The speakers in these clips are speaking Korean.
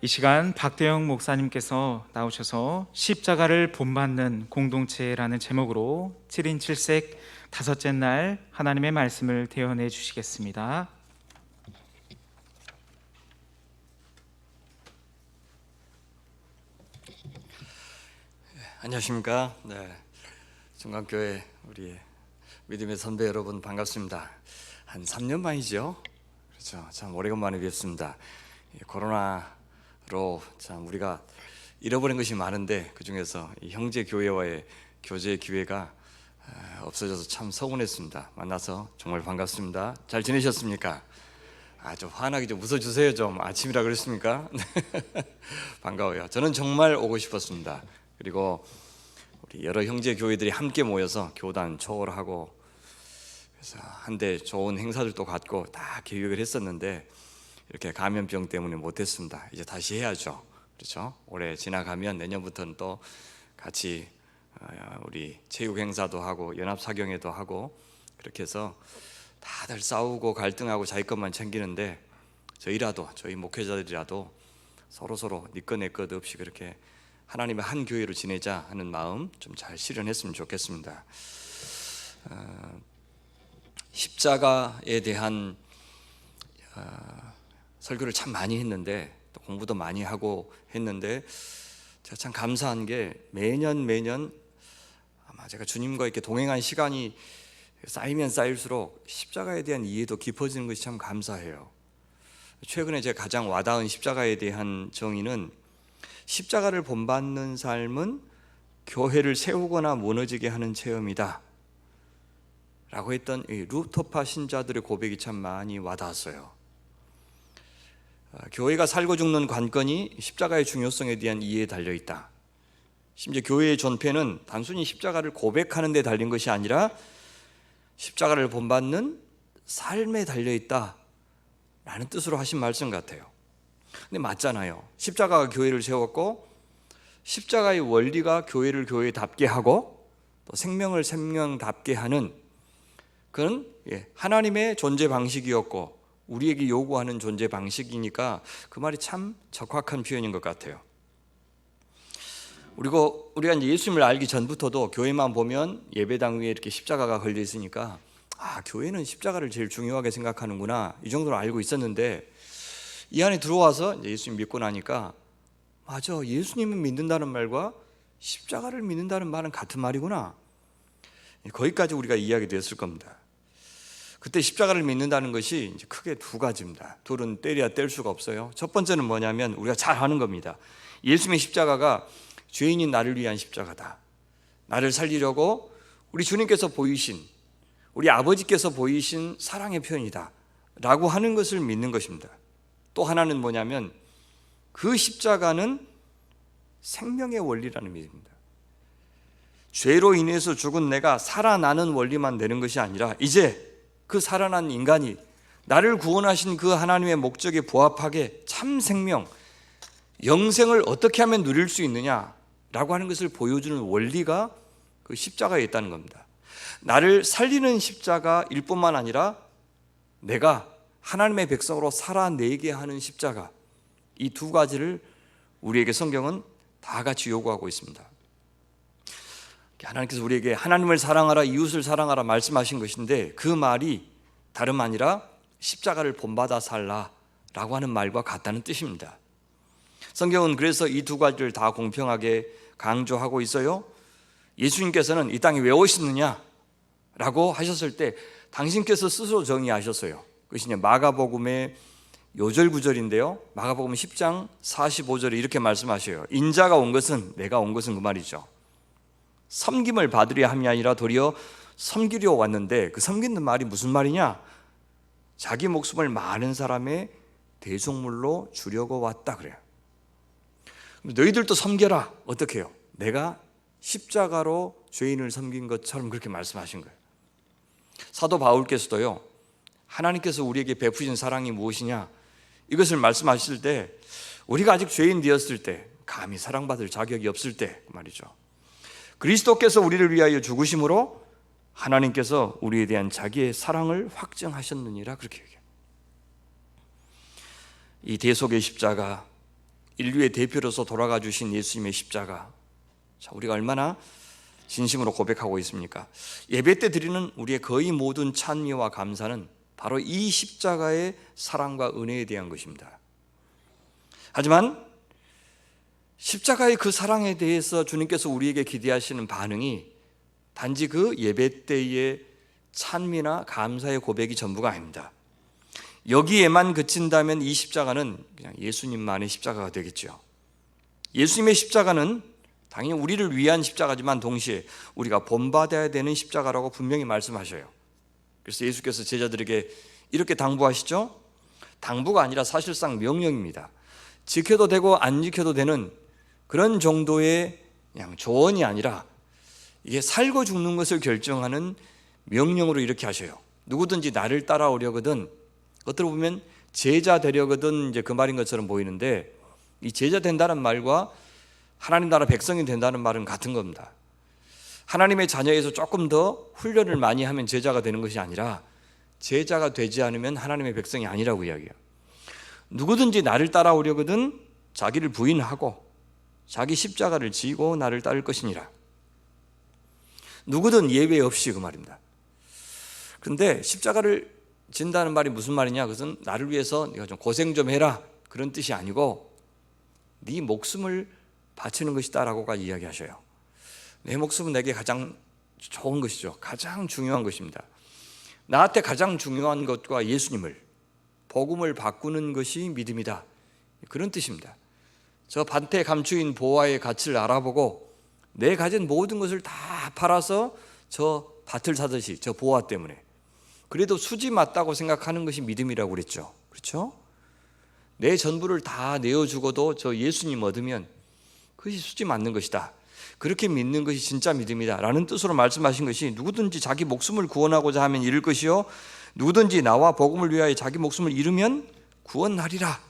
이 시간 박대영 목사님께서 나오셔서 십자가를 본받는 공동체라는 제목으로 7인 7색 다섯째 날 하나님의 말씀을 대언해 주시겠습니다. 안녕하십니까? 중간교회 우리 믿음의 선배 여러분 반갑습니다. 한 3년 만이죠? 그렇죠. 참 오래간만에 뵙습니다. 코로나로 참 우리가 잃어버린 것이 많은데 그 중에서 이 형제 교회와의 교제 기회가 없어져서 참 서운했습니다. 만나서 정말 반갑습니다. 잘 지내셨습니까? 좀 환하게 좀 웃어주세요. 좀 아침이라 그랬습니까? 반가워요. 저는 정말 오고 싶었습니다. 그리고 우리 여러 형제 교회들이 함께 모여서 교단 초월하고 그래서 한데 좋은 행사들도 갖고 다 계획을 했었는데 이렇게 감염병 때문에 못했습니다. 이제 다시 해야죠. 그렇죠? 올해 지나가면 내년부터는 또 같이 우리 체육 행사도 하고 연합 사경회도 하고 그렇게 해서 다들 싸우고 갈등하고 자기 것만 챙기는데 저희 목회자들이라도 서로 네 것 내 것 없이 그렇게 하나님의 한 교회로 지내자 하는 마음 좀 잘 실현했으면 좋겠습니다. 십자가에 대한 설교를 참 많이 했는데 또 공부도 많이 하고 했는데 제가 참 감사한 게 매년 아마 제가 주님과 이렇게 동행한 시간이 쌓이면 쌓일수록 십자가에 대한 이해도 깊어지는 것이 참 감사해요. 최근에 제가 가장 와닿은 십자가에 대한 정의는 십자가를 본받는 삶은 교회를 세우거나 무너지게 하는 체험이다 라고 했던 이 루터파 신자들의 고백이 참 많이 와닿았어요. 교회가 살고 죽는 관건이 십자가의 중요성에 대한 이해에 달려있다. 심지어 교회의 존폐는 단순히 십자가를 고백하는 데 달린 것이 아니라 십자가를 본받는 삶에 달려있다 라는 뜻으로 하신 말씀 같아요. 근데 맞잖아요. 십자가가 교회를 세웠고 십자가의 원리가 교회를 교회답게 하고 또 생명을 생명답게 하는 그런 하나님의 존재 방식이었고 우리에게 요구하는 존재 방식이니까 그 말이 참 적확한 표현인 것 같아요. 그리고 우리가 이제 예수님을 알기 전부터도 교회만 보면 예배당 위에 이렇게 십자가가 걸려 있으니까 교회는 십자가를 제일 중요하게 생각하는구나 이 정도로 알고 있었는데 이 안에 들어와서 이제 예수님 믿고 나니까 맞아, 예수님을 믿는다는 말과 십자가를 믿는다는 말은 같은 말이구나. 거기까지 우리가 이해하게 되었을 겁니다. 그때 십자가를 믿는다는 것이 이제 크게 두 가지입니다. 둘은 때려야 뗄 수가 없어요. 첫 번째는 뭐냐면 우리가 잘 아는 겁니다. 예수님의 십자가가 죄인인 나를 위한 십자가다. 나를 살리려고 우리 주님께서 보이신, 우리 아버지께서 보이신 사랑의 표현이다 라고 하는 것을 믿는 것입니다. 또 하나는 뭐냐면 그 십자가는 생명의 원리라는 믿음입니다. 죄로 인해서 죽은 내가 살아나는 원리만 되는 것이 아니라 이제 그 살아난 인간이 나를 구원하신 그 하나님의 목적에 부합하게 참 생명, 영생을 어떻게 하면 누릴 수 있느냐라고 하는 것을 보여주는 원리가 그 십자가에 있다는 겁니다. 나를 살리는 십자가일 뿐만 아니라 내가 하나님의 백성으로 살아내게 하는 십자가, 이 두 가지를 우리에게 성경은 다 같이 요구하고 있습니다. 하나님께서 우리에게 하나님을 사랑하라 이웃을 사랑하라 말씀하신 것인데 그 말이 다름 아니라 십자가를 본받아 살라 라고 하는 말과 같다는 뜻입니다. 성경은 그래서 이 두 가지를 다 공평하게 강조하고 있어요. 예수님께서는 이 땅에 왜 오셨느냐 라고 하셨을 때 당신께서 스스로 정의하셨어요. 그것이 마가복음의 요절 구절인데요. 마가복음 10장 45절에 이렇게 말씀하셔요. 인자가 온 것은, 내가 온 것은 그 말이죠, 섬김을 받으려 함이 아니라 도리어 섬기려 왔는데, 그 섬기는 말이 무슨 말이냐? 자기 목숨을 많은 사람의 대속물로 주려고 왔다 그래요. 너희들도 섬겨라. 어떻게 해요? 내가 십자가로 죄인을 섬긴 것처럼 그렇게 말씀하신 거예요. 사도 바울께서도요, 하나님께서 우리에게 베푸신 사랑이 무엇이냐 이것을 말씀하실 때 우리가 아직 죄인 되었을 때, 감히 사랑받을 자격이 없을 때 말이죠, 그리스도께서 우리를 위하여 죽으심으로 하나님께서 우리에 대한 자기의 사랑을 확증하셨느니라 그렇게 얘기해요. 이 대속의 십자가, 인류의 대표로서 돌아가 주신 예수님의 십자가, 자, 우리가 얼마나 진심으로 고백하고 있습니까? 예배 때 드리는 우리의 거의 모든 찬미와 감사는 바로 이 십자가의 사랑과 은혜에 대한 것입니다. 하지만 십자가의 그 사랑에 대해서 주님께서 우리에게 기대하시는 반응이 단지 그 예배 때의 찬미나 감사의 고백이 전부가 아닙니다. 여기에만 그친다면 이 십자가는 그냥 예수님만의 십자가가 되겠죠. 예수님의 십자가는 당연히 우리를 위한 십자가지만 동시에 우리가 본받아야 되는 십자가라고 분명히 말씀하셔요. 그래서 예수께서 제자들에게 이렇게 당부하시죠. 당부가 아니라 사실상 명령입니다. 지켜도 되고 안 지켜도 되는 그런 정도의 그냥 조언이 아니라 이게 살고 죽는 것을 결정하는 명령으로 이렇게 하셔요. 누구든지 나를 따라오려거든, 겉으로 보면 제자 되려거든 이제 그 말인 것처럼 보이는데, 이 제자 된다는 말과 하나님 나라 백성이 된다는 말은 같은 겁니다. 하나님의 자녀에서 조금 더 훈련을 많이 하면 제자가 되는 것이 아니라 제자가 되지 않으면 하나님의 백성이 아니라고 이야기해요. 누구든지 나를 따라오려거든 자기를 부인하고 자기 십자가를 지고 나를 따를 것이니라. 누구든 예외 없이 그 말입니다. 그런데 십자가를 진다는 말이 무슨 말이냐? 그것은 나를 위해서 네가 좀 고생 좀 해라 그런 뜻이 아니고 네 목숨을 바치는 것이다라고까지 이야기하셔요. 내 목숨은 내게 가장 좋은 것이죠. 가장 중요한 것입니다. 나한테 가장 중요한 것과 예수님을, 복음을 바꾸는 것이 믿음이다, 그런 뜻입니다. 저 밭에 감추인 보화의 가치를 알아보고 내 가진 모든 것을 다 팔아서 저 밭을 사듯이 저 보화 때문에 그래도 수지 맞다고 생각하는 것이 믿음이라고 그랬죠. 그렇죠? 내 전부를 다 내어주고도 저 예수님 얻으면 그것이 수지 맞는 것이다, 그렇게 믿는 것이 진짜 믿음이다 라는 뜻으로 말씀하신 것이, 누구든지 자기 목숨을 구원하고자 하면 잃을 것이요 누구든지 나와 복음을 위하여 자기 목숨을 잃으면 구원하리라.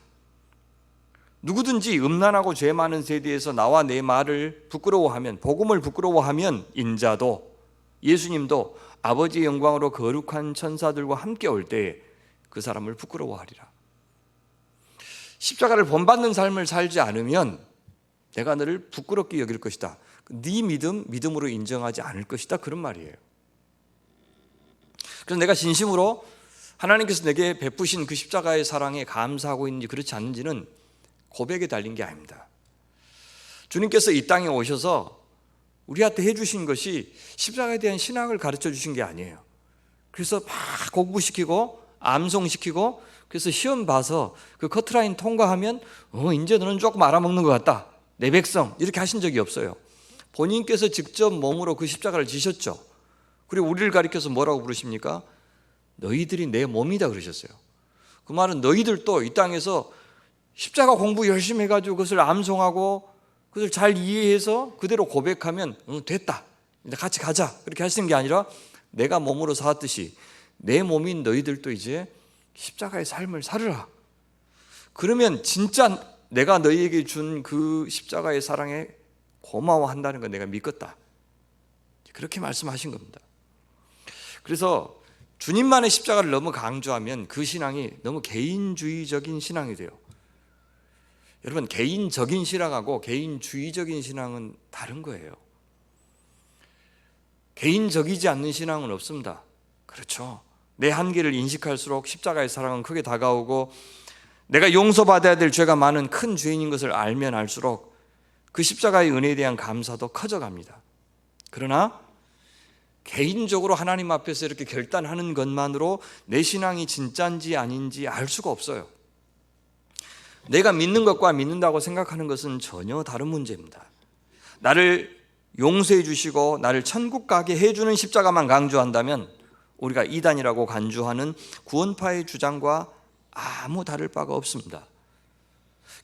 누구든지 음란하고 죄 많은 세대에서 나와 내 말을 부끄러워하면, 복음을 부끄러워하면 인자도 예수님도 아버지의 영광으로 거룩한 천사들과 함께 올 때에 그 사람을 부끄러워하리라. 십자가를 본받는 삶을 살지 않으면 내가 너를 부끄럽게 여길 것이다, 네 믿음으로 인정하지 않을 것이다, 그런 말이에요. 그래서 내가 진심으로 하나님께서 내게 베푸신 그 십자가의 사랑에 감사하고 있는지 그렇지 않는지는 고백에 달린 게 아닙니다. 주님께서 이 땅에 오셔서 우리한테 해주신 것이 십자가에 대한 신앙을 가르쳐 주신 게 아니에요. 그래서 막 공부시키고 암송시키고 그래서 시험 봐서 그 커트라인 통과하면 이제 너는 조금 알아먹는 것 같다, 내 백성, 이렇게 하신 적이 없어요. 본인께서 직접 몸으로 그 십자가를 지셨죠. 그리고 우리를 가리켜서 뭐라고 부르십니까? 너희들이 내 몸이다 그러셨어요. 그 말은 너희들도 이 땅에서 십자가 공부 열심히 해가지고 그것을 암송하고 그것을 잘 이해해서 그대로 고백하면 됐다, 이제 같이 가자, 그렇게 하시는 게 아니라 내가 몸으로 사았듯이 내 몸인 너희들도 이제 십자가의 삶을 살으라. 그러면 진짜 내가 너희에게 준 그 십자가의 사랑에 고마워한다는 걸 내가 믿겠다, 그렇게 말씀하신 겁니다. 그래서 주님만의 십자가를 너무 강조하면 그 신앙이 너무 개인주의적인 신앙이 돼요. 여러분, 개인적인 신앙하고 개인주의적인 신앙은 다른 거예요. 개인적이지 않는 신앙은 없습니다. 그렇죠. 내 한계를 인식할수록 십자가의 사랑은 크게 다가오고, 내가 용서받아야 될 죄가 많은 큰 죄인인 것을 알면 알수록 그 십자가의 은혜에 대한 감사도 커져갑니다. 그러나 개인적으로 하나님 앞에서 이렇게 결단하는 것만으로 내 신앙이 진짜인지 아닌지 알 수가 없어요. 내가 믿는 것과 믿는다고 생각하는 것은 전혀 다른 문제입니다. 나를 용서해 주시고 나를 천국 가게 해주는 십자가만 강조한다면 우리가 이단이라고 간주하는 구원파의 주장과 아무 다를 바가 없습니다.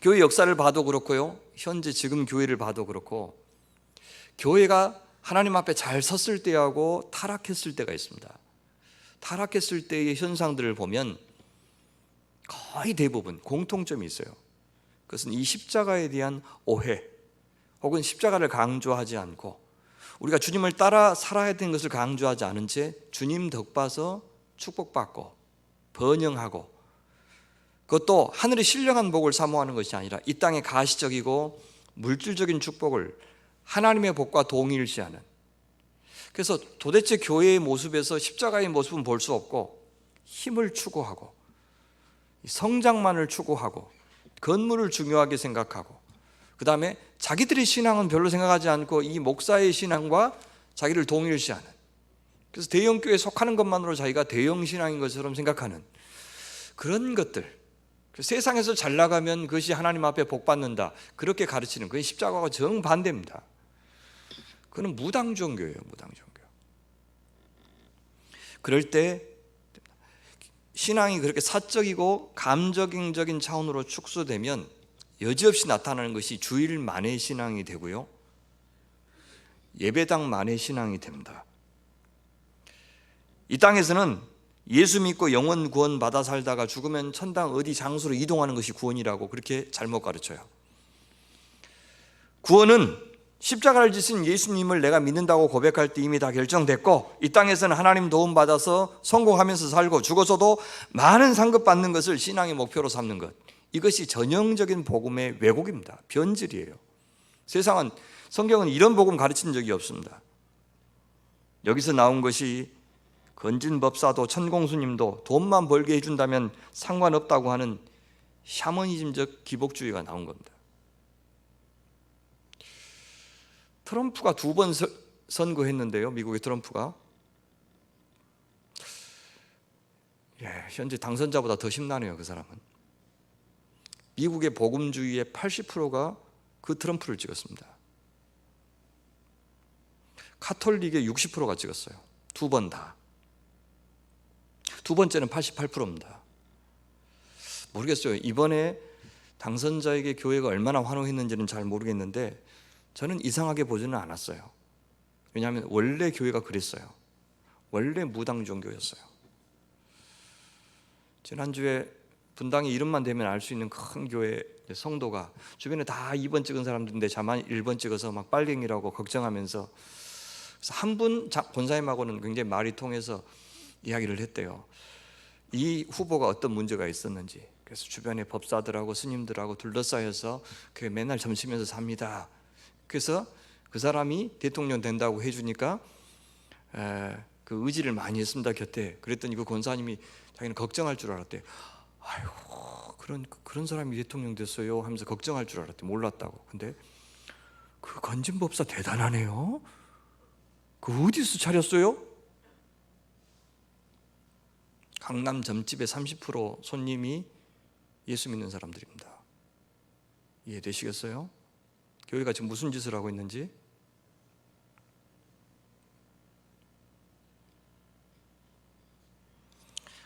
교회 역사를 봐도 그렇고요, 현재 지금 교회를 봐도 그렇고, 교회가 하나님 앞에 잘 섰을 때하고 타락했을 때가 있습니다. 타락했을 때의 현상들을 보면 거의 대부분 공통점이 있어요. 그것은 이 십자가에 대한 오해, 혹은 십자가를 강조하지 않고 우리가 주님을 따라 살아야 되는 것을 강조하지 않은 채 주님 덕 봐서 축복받고 번영하고 그것도 하늘의 신령한 복을 사모하는 것이 아니라 이 땅의 가시적이고 물질적인 축복을 하나님의 복과 동일시하는, 그래서 도대체 교회의 모습에서 십자가의 모습은 볼 수 없고 힘을 추구하고 성장만을 추구하고 건물을 중요하게 생각하고, 그 다음에 자기들의 신앙은 별로 생각하지 않고 이 목사의 신앙과 자기를 동일시하는, 그래서 대형교회에 속하는 것만으로 자기가 대형신앙인 것처럼 생각하는 그런 것들, 세상에서 잘 나가면 그것이 하나님 앞에 복 받는다, 그렇게 가르치는, 그게 십자가와 정반대입니다. 그건 무당종교예요. 무당종교. 그럴 때 신앙이 그렇게 사적이고 감정적인 차원으로 축소되면 여지없이 나타나는 것이 주일만의 신앙이 되고요, 예배당만의 신앙이 됩니다. 이 땅에서는 예수 믿고 영원 구원 받아 살다가 죽으면 천당 어디 장소로 이동하는 것이 구원이라고 그렇게 잘못 가르쳐요. 구원은 십자가를 지신 예수님을 내가 믿는다고 고백할 때 이미 다 결정됐고, 이 땅에서는 하나님 도움 받아서 성공하면서 살고 죽어서도 많은 상급 받는 것을 신앙의 목표로 삼는 것, 이것이 전형적인 복음의 왜곡입니다. 변질이에요. 세상은, 성경은 이런 복음 가르친 적이 없습니다. 여기서 나온 것이 건진법사도 천공수님도 돈만 벌게 해준다면 상관없다고 하는 샤머니즘적 기복주의가 나온 겁니다. 트럼프가 2번 선거했는데요, 미국의 트럼프가 현재 당선자보다 더 심나네요. 그 사람은 미국의 복음주의의 80%가 그 트럼프를 찍었습니다. 카톨릭의 60%가 찍었어요. 2번 다. 두 번째는 88%입니다. 모르겠어요. 이번에 당선자에게 교회가 얼마나 환호했는지는 잘 모르겠는데 저는 이상하게 보지는 않았어요. 왜냐하면 원래 교회가 그랬어요. 원래 무당 종교였어요. 지난주에 분당이 이름만 대면 알 수 있는 큰 교회 성도가 주변에 다 2번 찍은 사람들인데 자만 1번 찍어서 막 빨갱이라고 걱정하면서, 그래서 한 분 권사님하고는 굉장히 말이 통해서 이야기를 했대요. 이 후보가 어떤 문제가 있었는지. 그래서 주변에 법사들하고 스님들하고 둘러싸여서 그 맨날 점치면서 삽니다. 그래서 그 사람이 대통령 된다고 해주니까 그 의지를 많이 했습니다, 곁에. 그랬더니 그 권사님이 자기는 걱정할 줄 알았대. 아이고, 그런 사람이 대통령 됐어요 하면서 걱정할 줄 알았대. 몰랐다고. 근데 그 건진법사 대단하네요. 그 어디서 차렸어요? 강남 점집의 30% 손님이 예수 믿는 사람들입니다. 이해되시겠어요? 교회가 지금 무슨 짓을 하고 있는지.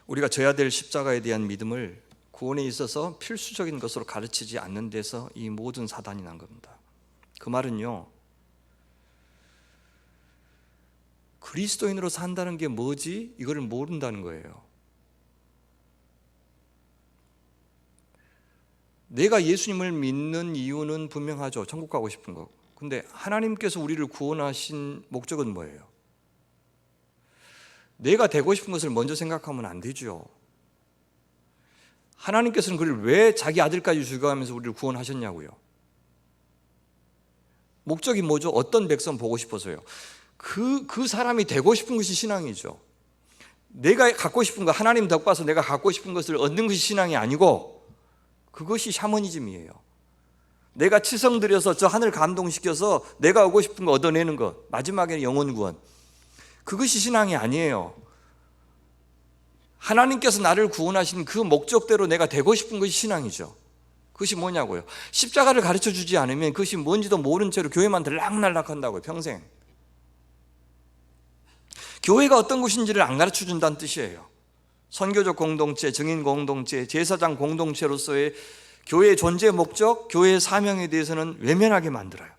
우리가 져야 될 십자가에 대한 믿음을 구원에 있어서 필수적인 것으로 가르치지 않는 데서 이 모든 사단이 난 겁니다. 그 말은요, 그리스도인으로 산다는 게 뭐지? 이거를 모른다는 거예요. 내가 예수님을 믿는 이유는 분명하죠. 천국 가고 싶은 거. 근데 하나님께서 우리를 구원하신 목적은 뭐예요? 내가 되고 싶은 것을 먼저 생각하면 안 되죠. 하나님께서는 그를 왜 자기 아들까지 죽여가면서 우리를 구원하셨냐고요. 목적이 뭐죠? 어떤 백성 보고 싶어서요. 그 사람이 되고 싶은 것이 신앙이죠. 내가 갖고 싶은 거, 하나님 덕 봐서 내가 갖고 싶은 것을 얻는 것이 신앙이 아니고, 그것이 샤머니즘이에요. 내가 치성 들여서 저 하늘 감동시켜서 내가 얻고 싶은 거 얻어내는 것, 마지막에는 영혼 구원, 그것이 신앙이 아니에요. 하나님께서 나를 구원하신 그 목적대로 내가 되고 싶은 것이 신앙이죠. 그것이 뭐냐고요. 십자가를 가르쳐 주지 않으면 그것이 뭔지도 모른 채로 교회만 들락날락 한다고요. 평생. 교회가 어떤 것인지를 안 가르쳐 준다는 뜻이에요. 선교적 공동체, 증인 공동체, 제사장 공동체로서의 교회의 존재 목적, 교회의 사명에 대해서는 외면하게 만들어요.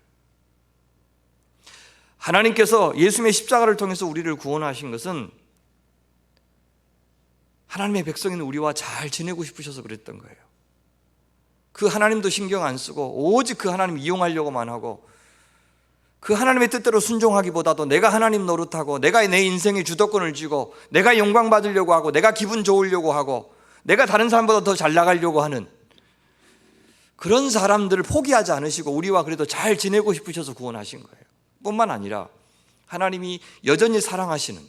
하나님께서 예수님의 십자가를 통해서 우리를 구원하신 것은 하나님의 백성인 우리와 잘 지내고 싶으셔서 그랬던 거예요. 그 하나님도 신경 안 쓰고 오직 그 하나님 이용하려고만 하고, 그 하나님의 뜻대로 순종하기보다도 내가 하나님 노릇하고, 내가 내 인생의 주도권을 쥐고, 내가 영광 받으려고 하고, 내가 기분 좋으려고 하고, 내가 다른 사람보다 더 잘 나가려고 하는 그런 사람들을 포기하지 않으시고 우리와 그래도 잘 지내고 싶으셔서 구원하신 거예요. 뿐만 아니라 하나님이 여전히 사랑하시는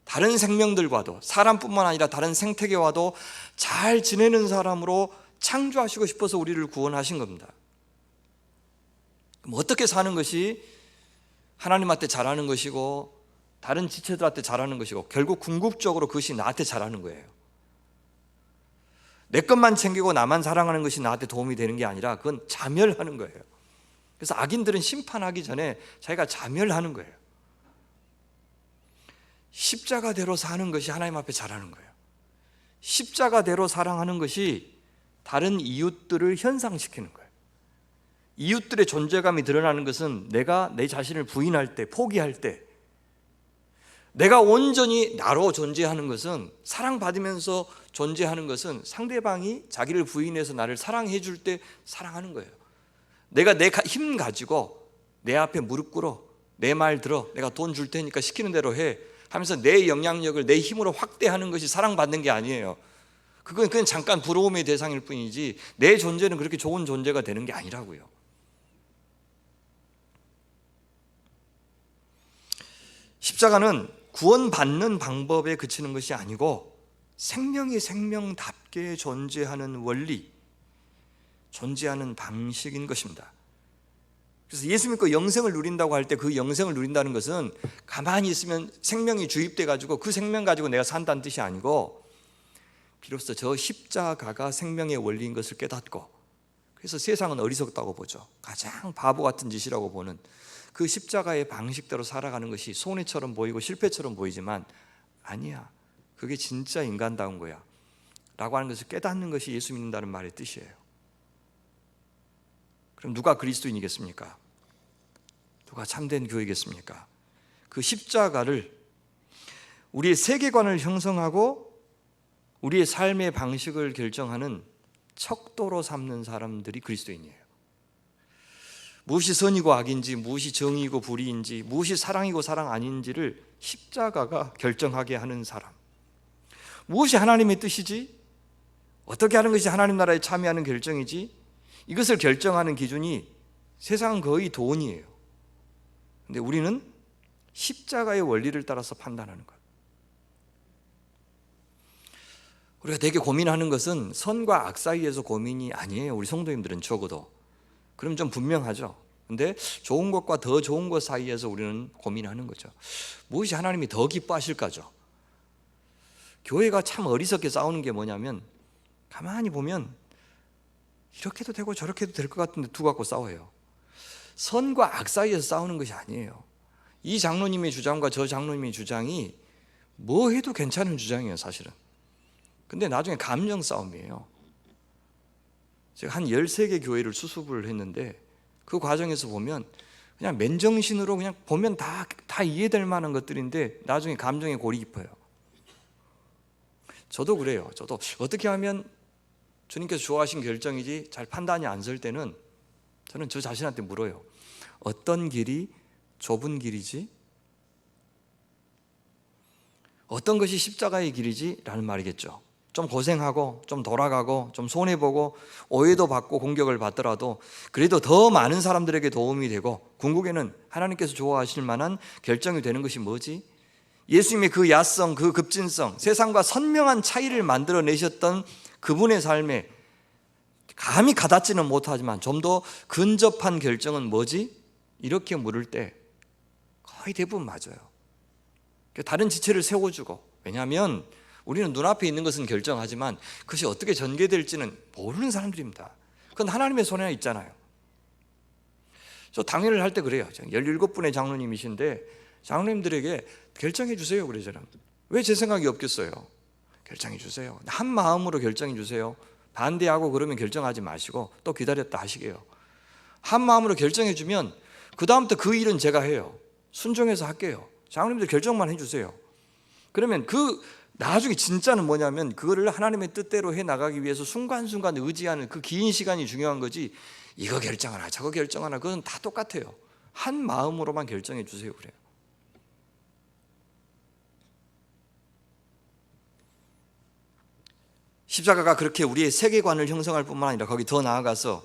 다른 생명들과도, 사람뿐만 아니라 다른 생태계와도 잘 지내는 사람으로 창조하시고 싶어서 우리를 구원하신 겁니다. 그럼 어떻게 사는 것이 하나님한테 잘하는 것이고 다른 지체들한테 잘하는 것이고 결국 궁극적으로 그것이 나한테 잘하는 거예요. 내 것만 챙기고 나만 사랑하는 것이 나한테 도움이 되는 게 아니라 그건 자멸하는 거예요. 그래서 악인들은 심판하기 전에 자기가 자멸하는 거예요. 십자가대로 사는 것이 하나님 앞에 잘하는 거예요. 십자가대로 사랑하는 것이 다른 이웃들을 현상시키는 거예요. 이웃들의 존재감이 드러나는 것은 내가 내 자신을 부인할 때, 포기할 때, 내가 온전히 나로 존재하는 것은, 사랑받으면서 존재하는 것은 상대방이 자기를 부인해서 나를 사랑해 줄 때 사랑하는 거예요. 내가 내 힘 가지고 내 앞에 무릎 꿇어, 내 말 들어, 내가 돈 줄 테니까 시키는 대로 해 하면서 내 영향력을 내 힘으로 확대하는 것이 사랑받는 게 아니에요. 그건 그냥 잠깐 부러움의 대상일 뿐이지 내 존재는 그렇게 좋은 존재가 되는 게 아니라고요. 십자가는 구원받는 방법에 그치는 것이 아니고 생명이 생명답게 존재하는 원리, 존재하는 방식인 것입니다. 그래서 예수 믿고 영생을 누린다고 할 때 그 영생을 누린다는 것은 가만히 있으면 생명이 주입돼 가지고 그 생명 가지고 내가 산다는 뜻이 아니고 비로소 저 십자가가 생명의 원리인 것을 깨닫고, 그래서 세상은 어리석다고 보죠. 가장 바보 같은 짓이라고 보는 그 십자가의 방식대로 살아가는 것이 손해처럼 보이고 실패처럼 보이지만 아니야, 그게 진짜 인간다운 거야 라고 하는 것을 깨닫는 것이 예수 믿는다는 말의 뜻이에요. 그럼 누가 그리스도인이겠습니까? 누가 참된 교회겠습니까? 그 십자가를 우리의 세계관을 형성하고 우리의 삶의 방식을 결정하는 척도로 삼는 사람들이 그리스도인이에요. 무엇이 선이고 악인지, 무엇이 정의이고 불의인지, 무엇이 사랑이고 사랑 아닌지를 십자가가 결정하게 하는 사람. 무엇이 하나님의 뜻이지? 어떻게 하는 것이 하나님 나라에 참여하는 결정이지? 이것을 결정하는 기준이 세상은 거의 돈이에요. 근데 우리는 십자가의 원리를 따라서 판단하는 것. 우리가 되게 고민하는 것은 선과 악 사이에서 고민이 아니에요. 우리 성도님들은 적어도. 그럼 좀 분명하죠. 근데 좋은 것과 더 좋은 것 사이에서 우리는 고민하는 거죠. 무엇이 하나님이 더 기뻐하실까죠? 교회가 참 어리석게 싸우는 게 뭐냐면 가만히 보면 이렇게도 되고 저렇게도 될 것 같은데 두 갖고 싸워요. 선과 악 사이에서 싸우는 것이 아니에요. 이 장로님의 주장과 저 장로님의 주장이 뭐 해도 괜찮은 주장이에요, 사실은. 근데 나중에 감정 싸움이에요. 제가 한 13개 교회를 수습을 했는데 그 과정에서 보면 그냥 맨정신으로 그냥 보면 다 이해될 만한 것들인데 나중에 감정에 골이 깊어요. 저도 그래요. 저도 어떻게 하면 주님께서 좋아하신 결정이지 잘 판단이 안 설 때는 저는 저 자신한테 물어요. 어떤 길이 좁은 길이지? 어떤 것이 십자가의 길이지? 라는 말이겠죠. 좀 고생하고 좀 돌아가고 좀 손해보고 오해도 받고 공격을 받더라도 그래도 더 많은 사람들에게 도움이 되고 궁극에는 하나님께서 좋아하실 만한 결정이 되는 것이 뭐지? 예수님의 그 야성, 그 급진성, 세상과 선명한 차이를 만들어내셨던 그분의 삶에 감히 가닿지는 못하지만 좀 더 근접한 결정은 뭐지? 이렇게 물을 때 거의 대부분 맞아요. 다른 지체를 세워주고, 왜냐하면 우리는 눈앞에 있는 것은 결정하지만 그것이 어떻게 전개될지는 모르는 사람들입니다. 그건 하나님의 손에 있잖아요. 저 당회를 할 때 그래요. 17분의 장로님이신데 장로님들에게 결정해 주세요. 그래 저는. 왜 제 생각이 없겠어요? 결정해 주세요. 한 마음으로 결정해 주세요. 반대하고 그러면 결정하지 마시고 또 기다렸다 하시게요. 한 마음으로 결정해 주면 그 다음부터 그 일은 제가 해요. 순종해서 할게요. 장로님들 결정만 해주세요. 그러면 그 나중에 진짜는 뭐냐면 그거를 하나님의 뜻대로 해 나가기 위해서 순간순간 의지하는 그 긴 시간이 중요한 거지, 이거 결정하나 저거 결정하나 그건 다 똑같아요. 한 마음으로만 결정해 주세요. 그래요. 십자가가 그렇게 우리의 세계관을 형성할 뿐만 아니라 거기 더 나아가서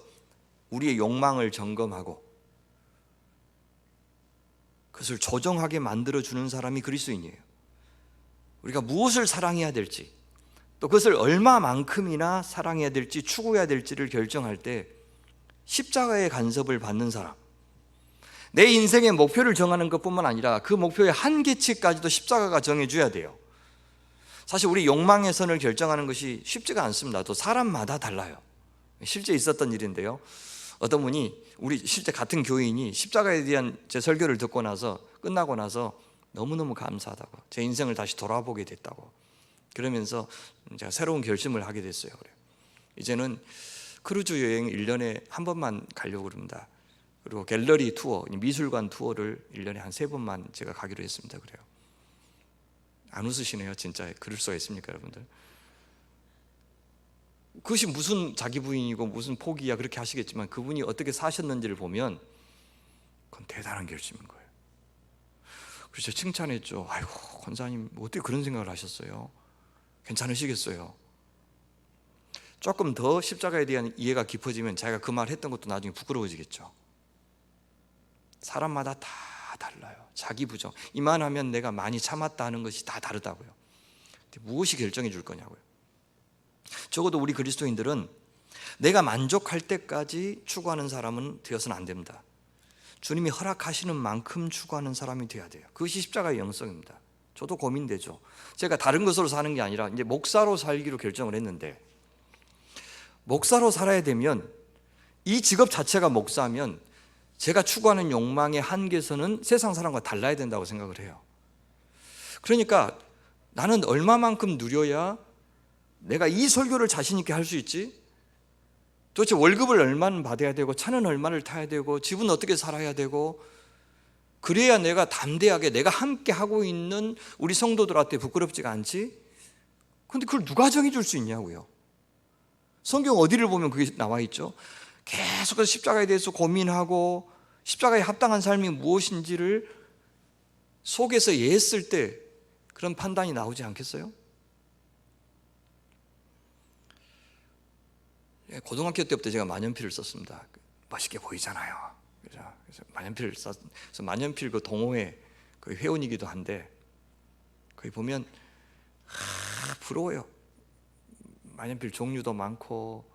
우리의 욕망을 점검하고 그것을 조정하게 만들어주는 사람이 그리스도인이에요. 우리가 무엇을 사랑해야 될지, 또 그것을 얼마만큼이나 사랑해야 될지 추구해야 될지를 결정할 때 십자가의 간섭을 받는 사람, 내 인생의 목표를 정하는 것뿐만 아니라 그 목표의 한계치까지도 십자가가 정해줘야 돼요. 사실 우리 욕망의 선을 결정하는 것이 쉽지가 않습니다. 또 사람마다 달라요. 실제 있었던 일인데요, 어떤 분이 우리 실제 같은 교인이 십자가에 대한 제 설교를 듣고 나서 끝나고 나서 너무너무 감사하다고, 제 인생을 다시 돌아보게 됐다고 그러면서 제가 새로운 결심을 하게 됐어요. 그래요. 이제는 크루즈 여행 1년에 한 번만 가려고 그럽니다. 그리고 갤러리 투어, 미술관 투어를 1년에 한 3번만 제가 가기로 했습니다. 그래요. 안 웃으시네요. 진짜 그럴 수가 있습니까, 여러분들? 그것이 무슨 자기 부인이고 무슨 포기야 그렇게 하시겠지만 그분이 어떻게 사셨는지를 보면 그건 대단한 결심인 거예요. 그래서 칭찬했죠. 아이고, 권사님 어떻게 그런 생각을 하셨어요? 괜찮으시겠어요? 조금 더 십자가에 대한 이해가 깊어지면 자기가 그 말 했던 것도 나중에 부끄러워지겠죠. 사람마다 다 달라요. 자기 부정, 이만하면 내가 많이 참았다 하는 것이 다 다르다고요. 무엇이 결정해 줄 거냐고요. 적어도 우리 그리스도인들은 내가 만족할 때까지 추구하는 사람은 되어서는 안 됩니다. 주님이 허락하시는 만큼 추구하는 사람이 되어야 돼요. 그것이 십자가의 영성입니다. 저도 고민되죠. 제가 다른 것으로 사는 게 아니라 이제 목사로 살기로 결정을 했는데, 목사로 살아야 되면 이 직업 자체가 목사면 제가 추구하는 욕망의 한계선은 세상 사람과 달라야 된다고 생각을 해요. 그러니까 나는 얼마만큼 누려야 내가 이 설교를 자신 있게 할 수 있지? 도대체 월급을 얼마나 받아야 되고, 차는 얼마를 타야 되고, 집은 어떻게 살아야 되고, 그래야 내가 담대하게 내가 함께 하고 있는 우리 성도들한테 부끄럽지가 않지? 그런데 그걸 누가 정해줄 수 있냐고요. 성경 어디를 보면 그게 나와 있죠. 계속해서 십자가에 대해서 고민하고 십자가에 합당한 삶이 무엇인지를 속에서 예했을 때 그런 판단이 나오지 않겠어요? 고등학교 때부터 제가 만연필을 썼습니다. 멋있게 보이잖아요. 그래서 만연필을 써서 만연필 그 동호회 그 회원이기도 한데, 거기 보면 부러워요. 만연필 종류도 많고,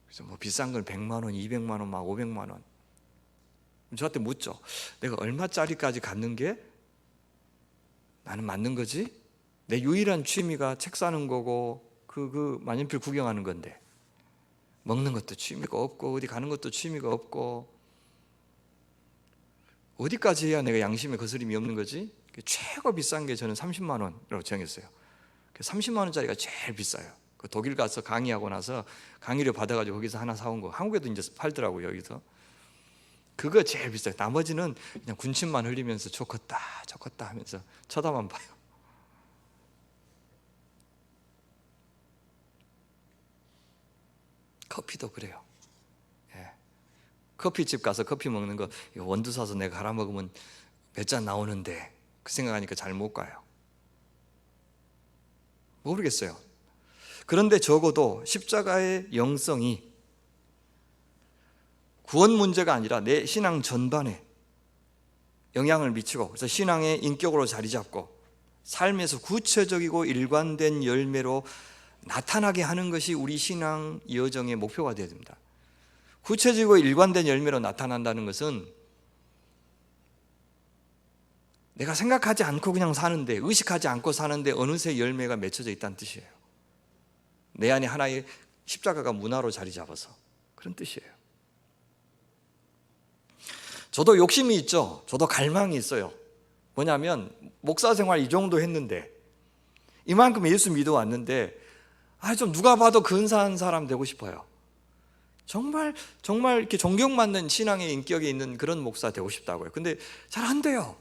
그래서 뭐 비싼 건 100만 원, 200만 원, 막 500만 원. 저한테 묻죠. 내가 얼마짜리까지 갖는 게 나는 맞는 거지? 내 유일한 취미가 책 사는 거고 그 만연필 구경하는 건데, 먹는 것도 취미가 없고 어디 가는 것도 취미가 없고, 어디까지 해야 내가 양심에 거스림이 없는 거지? 최고 비싼 게 저는 30만 원으로 정했어요. 30만 원짜리가 제일 비싸요. 그 독일 가서 강의하고 나서 강의료 받아가지고 거기서 하나 사온 거, 한국에도 이제 팔더라고요. 여기서 그거 제일 비싸요. 나머지는 그냥 군침만 흘리면서 좋겠다 좋겠다 하면서 쳐다만 봐요. 커피도 그래요. 예. 커피집 가서 커피 먹는 거 원두 사서 내가 갈아 먹으면 몇 잔 나오는데 그 생각하니까 잘 못 가요. 모르겠어요. 그런데 적어도 십자가의 영성이 구원 문제가 아니라 내 신앙 전반에 영향을 미치고, 그래서 신앙의 인격으로 자리 잡고 삶에서 구체적이고 일관된 열매로 나타나게 하는 것이 우리 신앙 여정의 목표가 되어야 됩니다. 구체적이고 일관된 열매로 나타난다는 것은 내가 생각하지 않고 그냥 사는데, 의식하지 않고 사는데 어느새 열매가 맺혀져 있다는 뜻이에요. 내 안에 하나의 십자가가 문화로 자리 잡아서, 그런 뜻이에요. 저도 욕심이 있죠. 저도 갈망이 있어요. 뭐냐면 목사 생활 이 정도 했는데, 이만큼 예수 믿어왔는데 좀 누가 봐도 근사한 사람 되고 싶어요. 정말 이렇게 존경받는 신앙의 인격에 있는 그런 목사 되고 싶다고요. 근데 잘 안 돼요.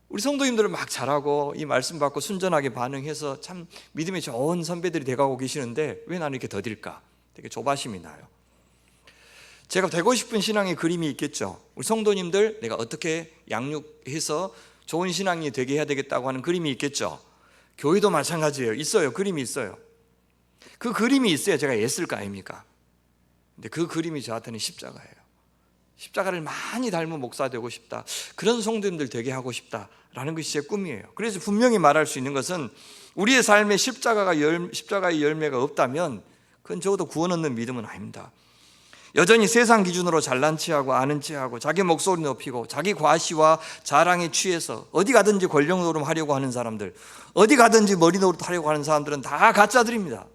우리 성도님들은 막 잘하고 이 말씀 받고 순전하게 반응해서 참 믿음이 좋은 선배들이 돼가고 계시는데 왜 나는 이렇게 더딜까? 되게 조바심이 나요. 제가 되고 싶은 신앙의 그림이 있겠죠. 우리 성도님들 내가 어떻게 양육해서 좋은 신앙이 되게 해야 되겠다고 하는 그림이 있겠죠. 교회도 마찬가지예요. 있어요. 그림이 있어요. 그 그림이 있어야 제가 애쓸 거 아닙니까? 근데 그 그림이 저한테는 십자가예요. 십자가를 많이 닮은 목사 되고 싶다, 그런 성도님들 되게 하고 싶다라는 것이 제 꿈이에요. 그래서 분명히 말할 수 있는 것은 우리의 삶에 십자가의 열매가 없다면 그건 적어도 구원 얻는 믿음은 아닙니다. 여전히 세상 기준으로 잘난 체하고 아는 체하고 자기 목소리 높이고 자기 과시와 자랑에 취해서 어디 가든지 권력 노름하려고 하는 사람들, 어디 가든지 머리 노릇하려고 하는 사람들은 다 가짜들입니다.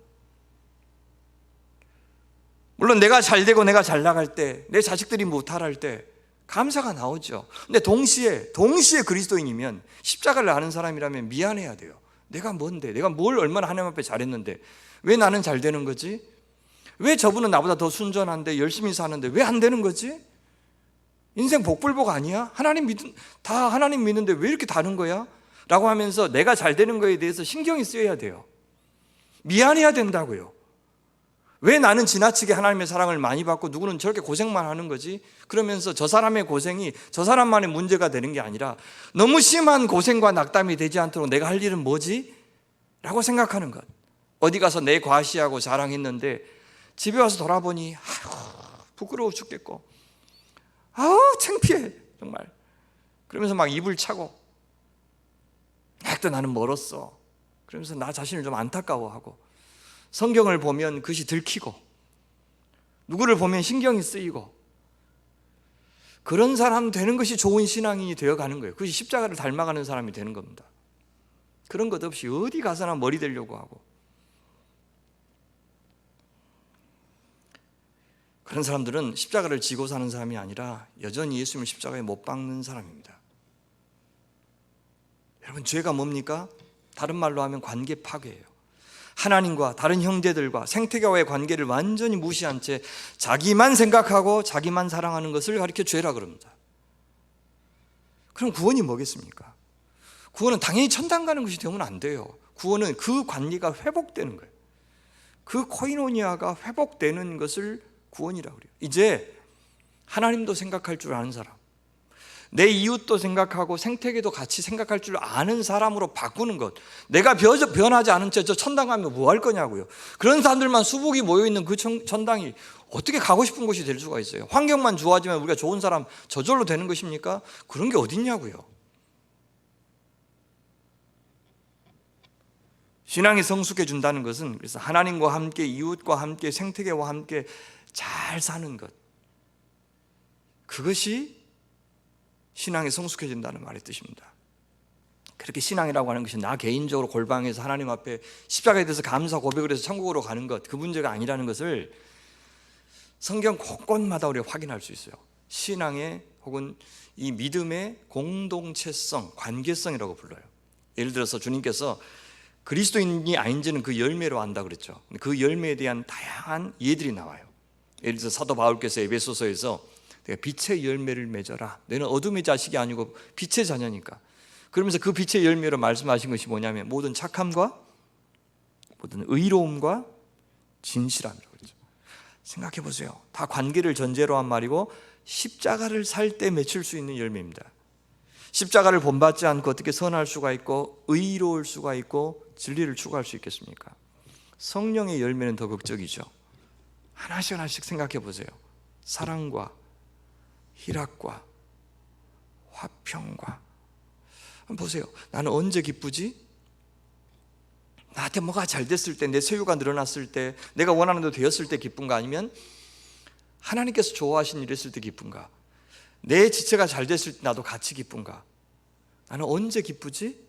물론 내가 잘 되고 내가 잘 나갈 때, 내 자식들이 무탈할 때 감사가 나오죠. 근데 동시에 그리스도인이면, 십자가를 아는 사람이라면 미안해야 돼요. 내가 뭔데, 내가 뭘 얼마나 하나님 앞에 잘했는데 왜 나는 잘 되는 거지? 왜 저분은 나보다 더 순전한데 열심히 사는데 왜 안 되는 거지? 인생 복불복 아니야? 다 하나님 믿는데 왜 이렇게 다른 거야? 라고 하면서 내가 잘 되는 거에 대해서 신경이 쓰여야 돼요. 미안해야 된다고요. 왜 나는 지나치게 하나님의 사랑을 많이 받고 누구는 저렇게 고생만 하는 거지? 그러면서 저 사람의 고생이 저 사람만의 문제가 되는 게 아니라 너무 심한 고생과 낙담이 되지 않도록 내가 할 일은 뭐지? 라고 생각하는 것. 어디 가서 내 과시하고 자랑했는데 집에 와서 돌아보니 부끄러워 죽겠고 창피해 정말. 그러면서 막 입을 차고 아직도 나는 멀었어. 그러면서 나 자신을 좀 안타까워하고, 성경을 보면 그것이 들키고 누구를 보면 신경이 쓰이고, 그런 사람 되는 것이 좋은 신앙인이 되어가는 거예요. 그것이 십자가를 닮아가는 사람이 되는 겁니다. 그런 것 없이 어디 가서나 머리 대려고 하고, 그런 사람들은 십자가를 지고 사는 사람이 아니라 여전히 예수님을 십자가에 못 박는 사람입니다. 여러분, 죄가 뭡니까? 다른 말로 하면 관계 파괴예요. 하나님과 다른 형제들과 생태계와의 관계를 완전히 무시한 채 자기만 생각하고 자기만 사랑하는 것을 가리켜 죄라 그럽니다. 그럼 구원이 뭐겠습니까? 구원은 당연히 천당 가는 것이 되면 안 돼요. 구원은 그 관계가 회복되는 거예요. 그 코이노니아가 회복되는 것을 구원이라고 그래요. 이제 하나님도 생각할 줄 아는 사람, 내 이웃도 생각하고 생태계도 같이 생각할 줄 아는 사람으로 바꾸는 것. 내가 변하지 않은 채 저 천당 가면 뭐 할 거냐고요. 그런 사람들만 수북이 모여있는 그 천당이 어떻게 가고 싶은 곳이 될 수가 있어요? 환경만 좋아지면 우리가 좋은 사람 저절로 되는 것입니까? 그런 게 어딨냐고요. 신앙이 성숙해진다는 것은, 그래서 하나님과 함께 이웃과 함께 생태계와 함께 잘 사는 것, 그것이 신앙이 성숙해진다는 말의 뜻입니다. 그렇게 신앙이라고 하는 것이 나 개인적으로 골방에서 하나님 앞에 십자가에 대해서 감사 고백을 해서 천국으로 가는 것, 그 문제가 아니라는 것을 성경 곳곳마다 우리가 확인할 수 있어요. 신앙의 혹은 이 믿음의 공동체성, 관계성이라고 불러요. 예를 들어서 주님께서 그리스도인이 아닌지는 그 열매로 안다 그랬죠. 그 열매에 대한 다양한 예들이 나와요. 예를 들어서 사도 바울께서 에베소서에서 내가 빛의 열매를 맺어라, 너는 어둠의 자식이 아니고 빛의 자녀니까, 그러면서 그 빛의 열매로 말씀하신 것이 뭐냐면 모든 착함과 모든 의로움과 진실함이라고 그랬죠. 생각해 보세요. 다 관계를 전제로 한 말이고 십자가를 살 때 맺힐 수 있는 열매입니다. 십자가를 본받지 않고 어떻게 선할 수가 있고 의로울 수가 있고 진리를 추구할 수 있겠습니까? 성령의 열매는 더 극적이죠. 하나씩 하나씩 생각해 보세요. 사랑과 희락과 화평과. 한번 보세요. 나는 언제 기쁘지? 나한테 뭐가 잘 됐을 때, 내 소유가 늘어났을 때, 내가 원하는 대로 되었을 때 기쁜가? 아니면 하나님께서 좋아하신 일 했을 때 기쁜가? 내 지체가 잘 됐을 때 나도 같이 기쁜가? 나는 언제 기쁘지?